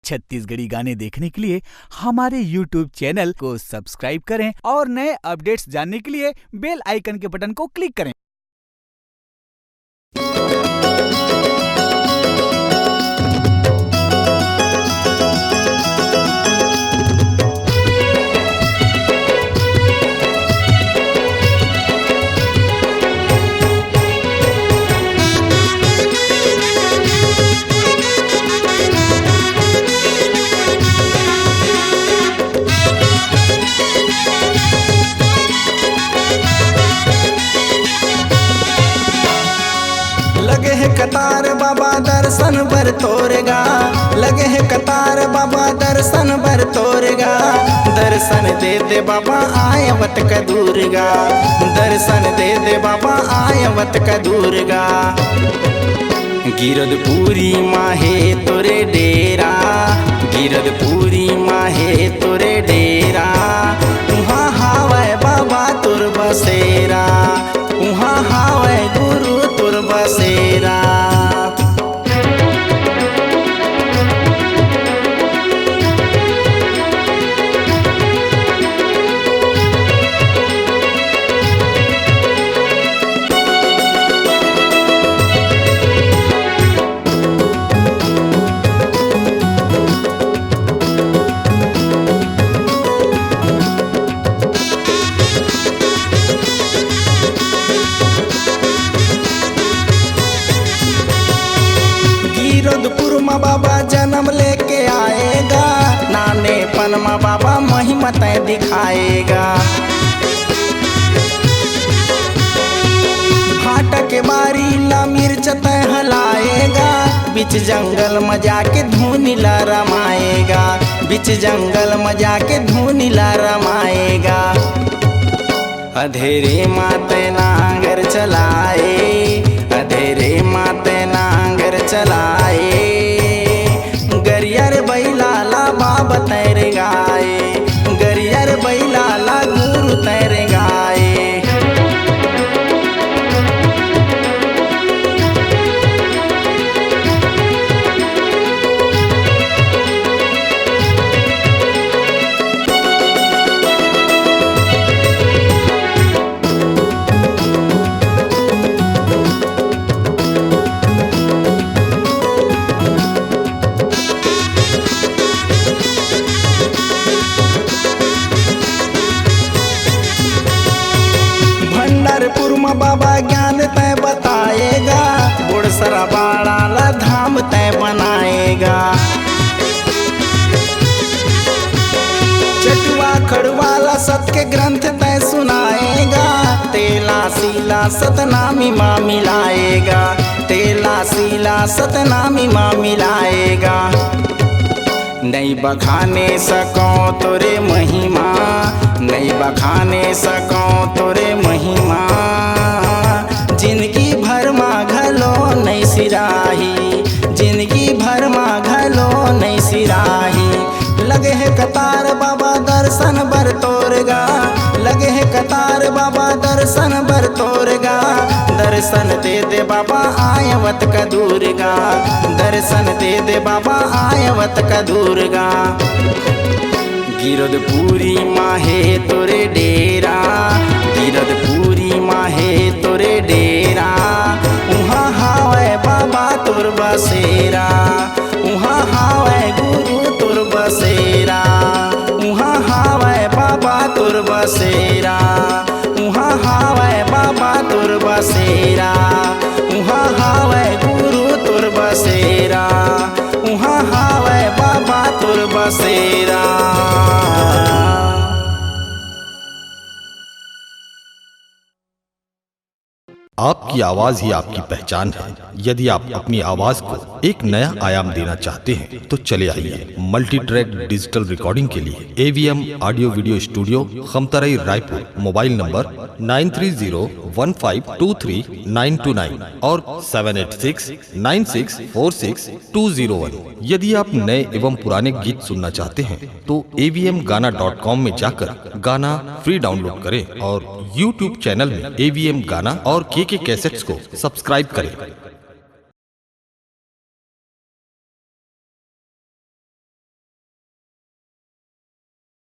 छत्तीसगढ़ी गाने देखने के लिए हमारे YouTube चैनल को सब्सक्राइब करें और नए अपडेट्स जानने के लिए बेल आइकन के बटन को क्लिक करें। लगे है कतार बाबा दर्शन बर तोरेगा, लगे है कतार बाबा दर्शन बर तोरेगा। दर्शन दे दे बाबा आयवत का दूरगा, दर्शन दे दे बाबा आयवत का दूरगा। गिरद पूरी माहे तोरे डेरा, गिरद पूरी माहे तोरे डेरा। उहाँ हावै बाबा तुर बसेरा, उहाँ हावै गुरु तुर बसेरा। गिरदपुरमा बाबा जन्म लेके आएगा, नाने पनमा बाबा महिमा तय दिखाएगा। भाटा के बारी ला मिर्च तय हलाएगा, बीच जंगल में जाके धुनी ला रमाएगा, बीच जंगल में जाके धुनी ला रमाएगा। अधेरे माते नांगर चलाए, अधेरे माते नांगर चलाए। गरियर बैला ला बाबा तैर गाए, गरियर बैला ला गुरु तैर गाए। बाबा ज्ञान तय बताएगा, बुढ़सरा बाड़ा ला धाम तय बनाएगा। चटुआ खड़वाला सत्य ग्रंथ तय सुनाएगा, तेला सीला सतनामी माँ मिलाएगा, तेला सीला सतनामी माँ मिलाएगा। नहीं बखाने सको तोरे महिमा, नहीं बखाने सको तोरे महिमा। जिंदगी भर माँ घलो नहीं सिराही, जिंदगी भर माँ घलो नहीं सिराही। लगे है कतार बाबा दर्शन बर तोरगा, लगे है कतार बाबा दर्शन बर तोरगा। दर्शन दे दे बाबा आयवत का दूरगा, दर्शन दे दे बाबा आयवत का दूरगा। गिरदपुरी माहे तोरे डेरा, गिरदपुरी माहे तोरे डेरा। उहाँ हावै बाबा तुर बसेरा, उहाँ हावै गुरु तुर बसेरा, उहाँ हावै बाबा तुर बसेरा, उहाँ हावै बाबा तुर बसेरा, उहाँ हावै गुरु तुर बसेरा, उहाँ हावै बाबा तुर बसेरा। आपकी आवाज ही आपकी पहचान है। यदि आप अपनी आवाज को एक नया आयाम देना चाहते हैं तो चले आइए मल्टी ट्रैक डिजिटल रिकॉर्डिंग के लिए AVM audio video studio Khamtarai Raipur. Mobile number 9301523929 और 7869646201। यदि आप नए एवं पुराने गीत सुनना चाहते हैं तो avmgana.com में जाकर गाना फ्री डाउनलोड करें और YouTube चैनल में AVM गाना और KK कैसेट्स को सब्सक्राइब करें।